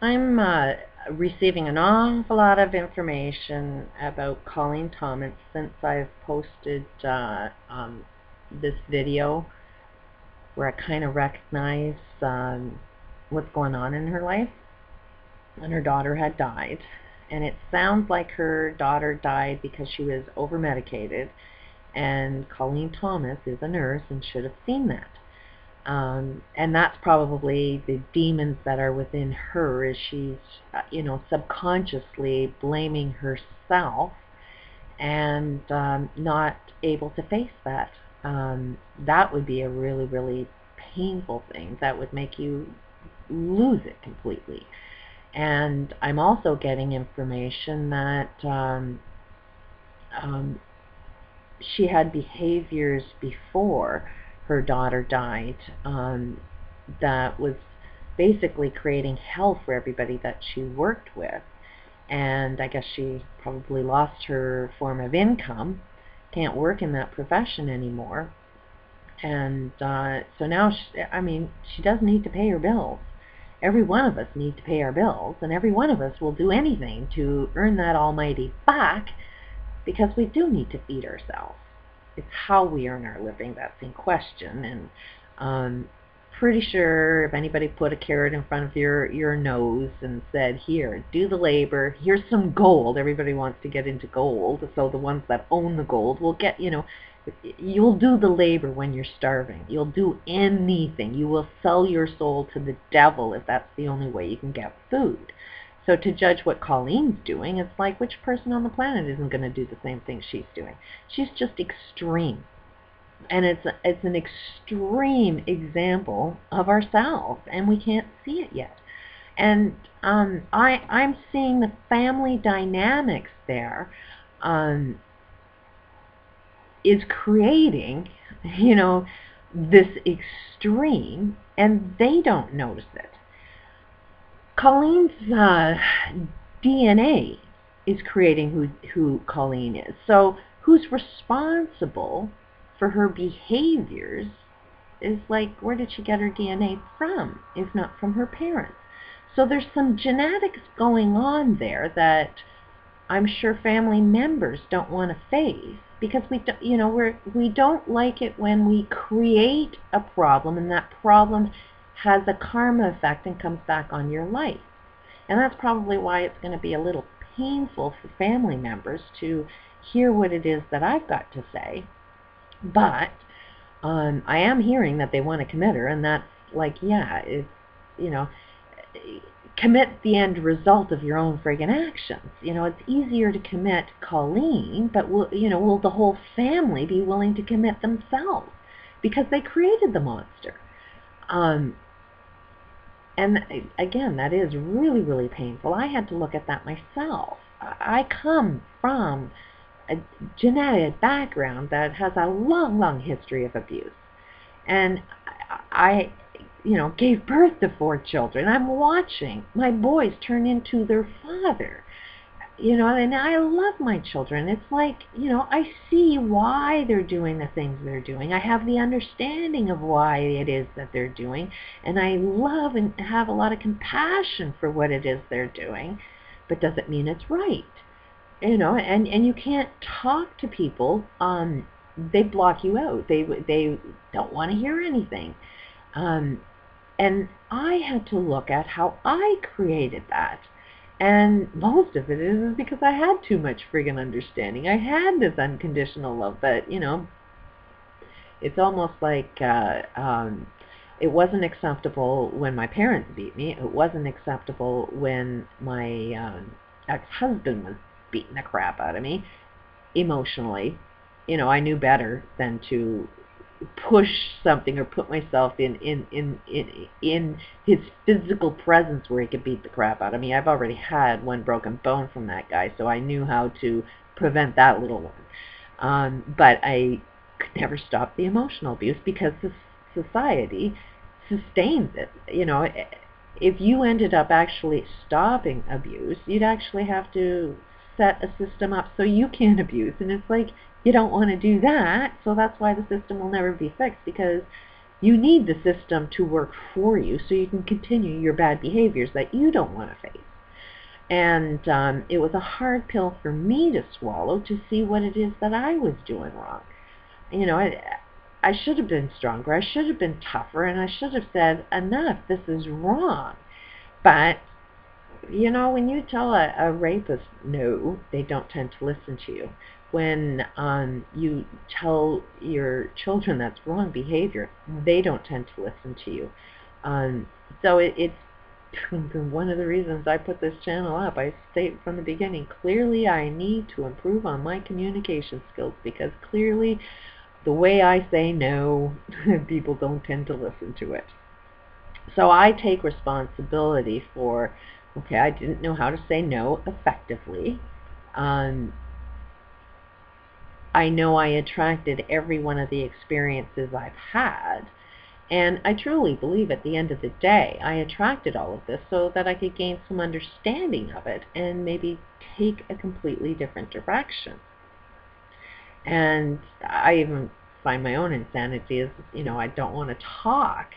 I'm receiving an awful lot of information about Colleen Thomas since I've posted this video where I kind of recognize what's going on in her life. And her daughter had died. And it sounds like her daughter died because she was over medicated. And Colleen Thomas is a nurse and should have seen that. And that's probably the demons that are within her, is she's, subconsciously blaming herself and not able to face that. That would be a really, really painful thing. That would make you lose it completely. And I'm also getting information that um, she had behaviors before her daughter died that was basically creating hell for everybody that she worked with. And I guess she probably lost her form of income, can't work in that profession anymore. And so now, she does need to pay her bills. Every one of us need to pay our bills, and every one of us will do anything to earn that almighty back, because we do need to feed ourselves. It's how we earn our living that's in question. And pretty sure if anybody put a carrot in front of your nose and said, here, do the labor, here's some gold, everybody wants to get into gold, so the ones that own the gold will get, you'll do the labor when you're starving. You'll do anything. You will sell your soul to the devil if that's the only way you can get food. So to judge what Colleen's doing, it's like, which person on the planet isn't going to do the same thing she's doing? She's just extreme. And it's an extreme example of ourselves, and we can't see it yet. And I'm seeing the family dynamics there is creating, this extreme, and they don't notice it. Colleen's DNA is creating who Colleen is. So who's responsible for her behaviors is like, where did she get her DNA from, if not from her parents? So there's some genetics going on there that I'm sure family members don't want to face, because we don't like it when we create a problem and that problem has a karma effect and comes back on your life. And that's probably why it's going to be a little painful for family members to hear what it is that I've got to say. But I am hearing that they want to commit her, and that's like, yeah, it's, commit the end result of your own friggin' actions. It's easier to commit Colleen, but will the whole family be willing to commit themselves? Because they created the monster. And again, that is really, really painful. I had to look at that myself. I come from a genetic background that has a long, long history of abuse. And I gave birth to 4 children. I'm watching my boys turn into their father. And I love my children. It's like, I see why they're doing the things they're doing. I have the understanding of why it is that they're doing, and I love and have a lot of compassion for what it is they're doing. But does it mean it's right? And you can't talk to people. They block you out. They don't want to hear anything. And I had to look at how I created that. And most of it is because I had too much friggin' understanding. I had this unconditional love that, it's almost like it wasn't acceptable when my parents beat me. It wasn't acceptable when my ex-husband was beating the crap out of me emotionally. I knew better than to push something or put myself in his physical presence where he could beat the crap out of me. I've already had one broken bone from that guy, so I knew how to prevent that little one. But I could never stop the emotional abuse because society sustains it. If you ended up actually stopping abuse, you'd actually have to set a system up so you can't abuse. And it's like, you don't want to do that, so that's why the system will never be fixed, because You need the system to work for you so you can continue your bad behaviors that you don't want to face. And it was a hard pill for me to swallow, to see what it is that I was doing wrong. I should have been stronger. I should have been tougher, and I should have said, enough, this is wrong. But, when you tell a rapist no, they don't tend to listen to you. When you tell your children that's wrong behavior, they don't tend to listen to you. So it's one of the reasons I put this channel up. I state from the beginning, clearly I need to improve on my communication skills, because clearly the way I say no, people don't tend to listen to it. So I take responsibility for, okay, I didn't know how to say no effectively. I know I attracted every one of the experiences I've had. And I truly believe at the end of the day, I attracted all of this so that I could gain some understanding of it and maybe take a completely different direction. And I even find my own insanity is, I don't want to talk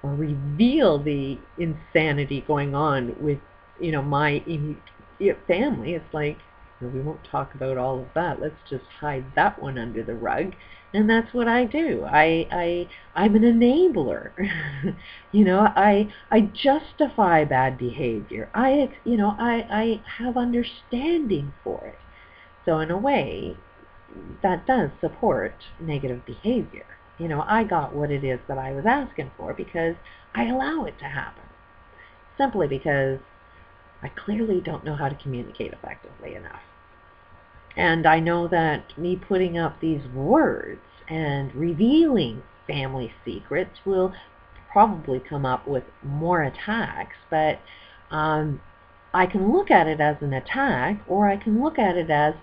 or reveal the insanity going on with, my family. It's like, we won't talk about all of that. Let's just hide that one under the rug. And that's what I do. I'm an enabler. I justify bad behavior. I have understanding for it. So in a way, that does support negative behavior. I got what it is that I was asking for because I allow it to happen. Simply because I clearly don't know how to communicate effectively enough. And I know that me putting up these words and revealing family secrets will probably come up with more attacks, but I can look at it as an attack, or I can look at it as,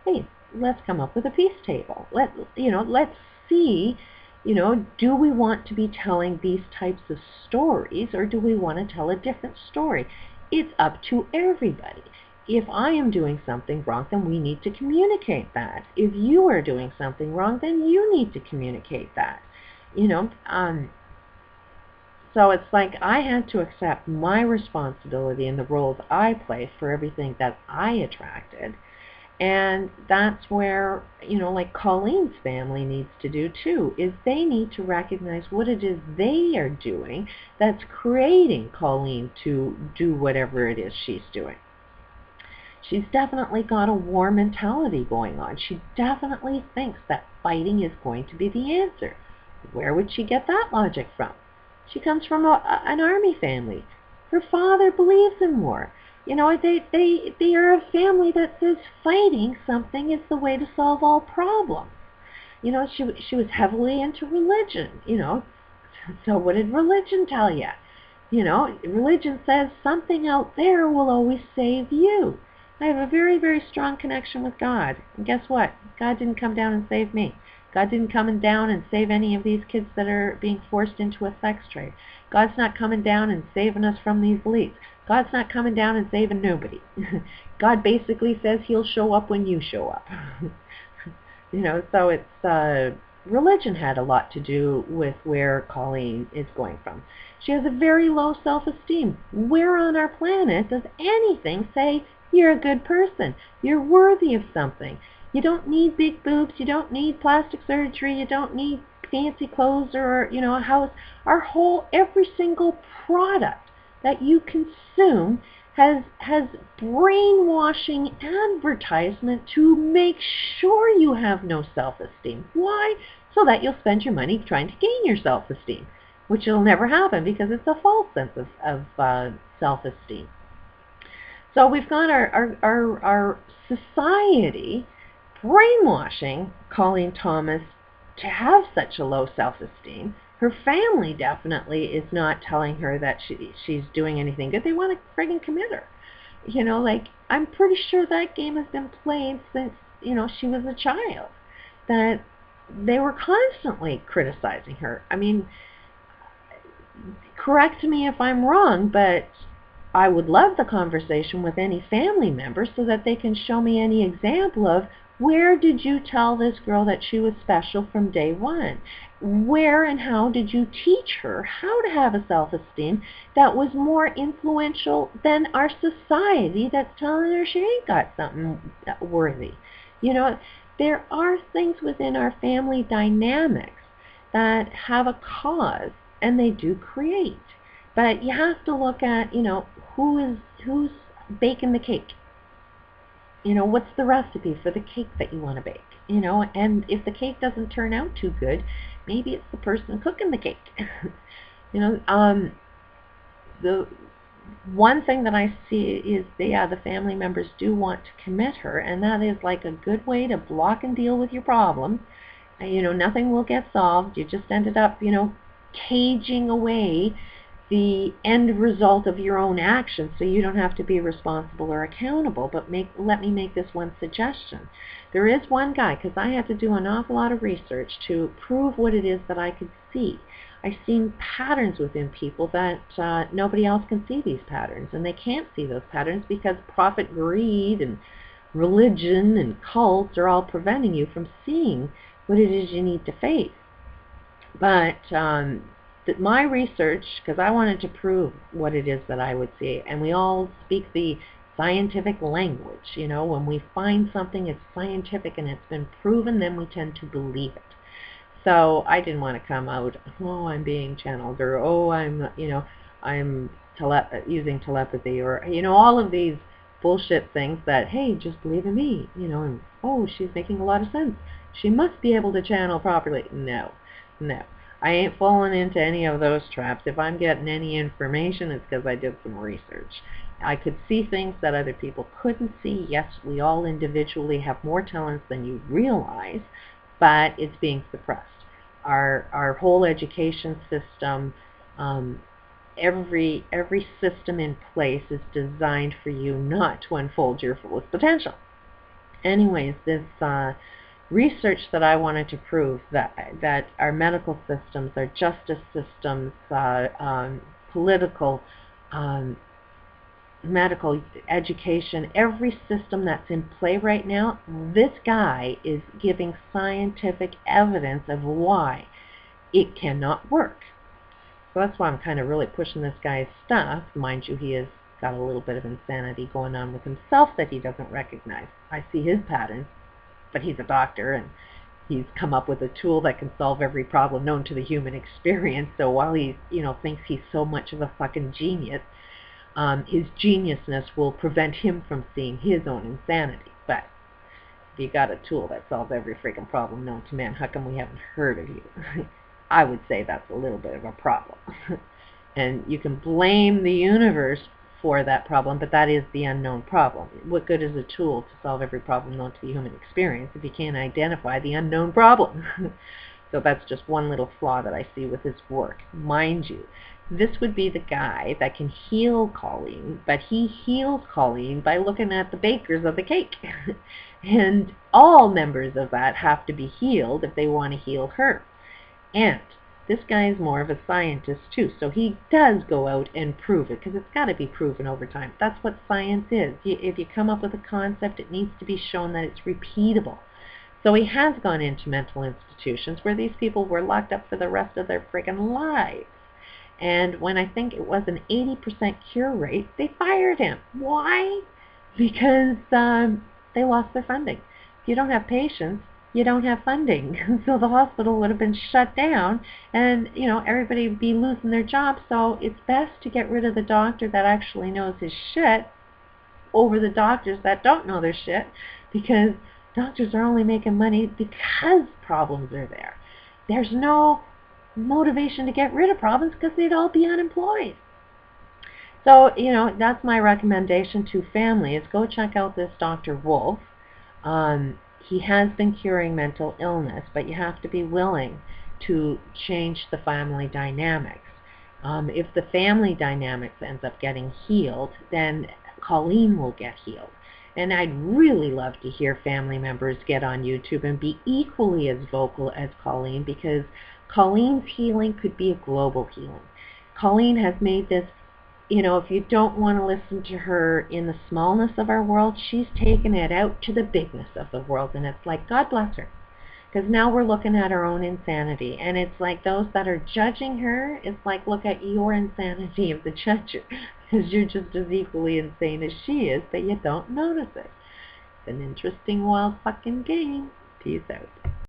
hey, let's come up with a peace table. Let's see, do we want to be telling these types of stories, or do we want to tell a different story? It's up to everybody. If I am doing something wrong, then we need to communicate that. If you are doing something wrong, then you need to communicate that. So it's like I had to accept my responsibility and the roles I play for everything that I attracted. And that's where, like Colleen's family needs to do too, is they need to recognize what it is they are doing that's creating Colleen to do whatever it is she's doing. She's definitely got a war mentality going on. She definitely thinks that fighting is going to be the answer. Where would she get that logic from? She comes from an army family. Her father believes in war. They are a family that says fighting something is the way to solve all problems. She was heavily into religion, So what did religion tell you? Religion says something out there will always save you. I have a very, very strong connection with God. And guess what? God didn't come down and save me. God didn't come down and save any of these kids that are being forced into a sex trade. God's not coming down and saving us from these elites. God's not coming down and saving nobody. God basically says he'll show up when you show up. So it's religion had a lot to do with where Colleen is going from. She has a very low self-esteem. Where on our planet does anything say you're a good person? You're worthy of something. You don't need big boobs. You don't need plastic surgery. You don't need fancy clothes or, a house. Every single product that you consume has brainwashing advertisement to make sure you have no self-esteem. Why? So that you'll spend your money trying to gain your self-esteem, which will never happen because it's a false sense of self-esteem. So we've got our society brainwashing Colleen Thomas to have such a low self-esteem. Her family definitely is not telling her that she's doing anything good. They want to friggin' commit her. I'm pretty sure that game has been played since, she was a child. That they were constantly criticizing her. I mean, correct me if I'm wrong, but I would love the conversation with any family member so that they can show me any example of where did you tell this girl that she was special from day one? Where and how did you teach her how to have a self-esteem that was more influential than our society that's telling her she ain't got something worthy? You know, there are things within our family dynamics that have a cause, and they do create. But you have to look at, who's baking the cake. What's the recipe for the cake that you want to bake? And if the cake doesn't turn out too good, maybe it's the person cooking the cake. The one thing that I see is the family members do want to commit her, and that is like a good way to block and deal with your problems. Nothing will get solved. You just ended up, caging away the end result of your own actions, so you don't have to be responsible or accountable. But let me make this one suggestion. There is one guy, because I had to do an awful lot of research to prove what it is that I could see. I've seen patterns within people that nobody else can see these patterns, and they can't see those patterns because profit, greed, and religion and cults are all preventing you from seeing what it is you need to face. But my research, because I wanted to prove what it is that I would see, and we all speak the scientific language. When we find something, it's scientific and it's been proven, then we tend to believe it. So I didn't want to come out, oh, I'm being channeled, or oh, I'm using telepathy, or all of these bullshit things that, hey, just believe in me, and oh, she's making a lot of sense. She must be able to channel properly. No. I ain't fallen into any of those traps. If I'm getting any information, it's because I did some research. I could see things that other people couldn't see. Yes, we all individually have more talents than you realize, but it's being suppressed. Our whole education system, every system in place is designed for you not to unfold your fullest potential. Anyways, this research that I wanted to prove that our medical systems, our justice systems, political, medical, education, every system that's in play right now, this guy is giving scientific evidence of why it cannot work. So that's why I'm kind of really pushing this guy's stuff. Mind you, he has got a little bit of insanity going on with himself that he doesn't recognize. I see his patterns, but he's a doctor, and he's come up with a tool that can solve every problem known to the human experience. So while he, thinks he's so much of a fucking genius, his geniusness will prevent him from seeing his own insanity. But if you got a tool that solves every freaking problem known to man, how come we haven't heard of you? I would say that's a little bit of a problem. And you can blame the universe for that problem, but that is the unknown problem. What good is a tool to solve every problem known to the human experience if you can't identify the unknown problem? So that's just one little flaw that I see with his work. Mind you, this would be the guy that can heal Colleen, but he heals Colleen by looking at the bakers of the cake. And all members of that have to be healed if they want to heal her. And this guy is more of a scientist too, so he does go out and prove it, because it's got to be proven over time. That's what science is. If you come up with a concept, it needs to be shown that it's repeatable. So he has gone into mental institutions where these people were locked up for the rest of their friggin' lives. And when I think it was an 80% cure rate, they fired him. Why? Because they lost their funding. If you don't have patients, you don't have funding. So the hospital would have been shut down, and everybody would be losing their jobs. So it's best to get rid of the doctor that actually knows his shit over the doctors that don't know their shit, because doctors are only making money because problems are there. There's no motivation to get rid of problems because they'd all be unemployed. So, that's my recommendation to families. Go check out this Dr. Wolf. He has been curing mental illness, but you have to be willing to change the family dynamics. If the family dynamics ends up getting healed, then Colleen will get healed. And I'd really love to hear family members get on YouTube and be equally as vocal as Colleen, because Colleen's healing could be a global healing. Colleen has made this, if you don't want to listen to her in the smallness of our world, she's taken it out to the bigness of the world. And it's like, God bless her. Because now we're looking at our own insanity. And it's like those that are judging her, it's like, look at your insanity of the judger. Because you're just as equally insane as she is, but you don't notice it. It's an interesting, wild fucking game. Peace out.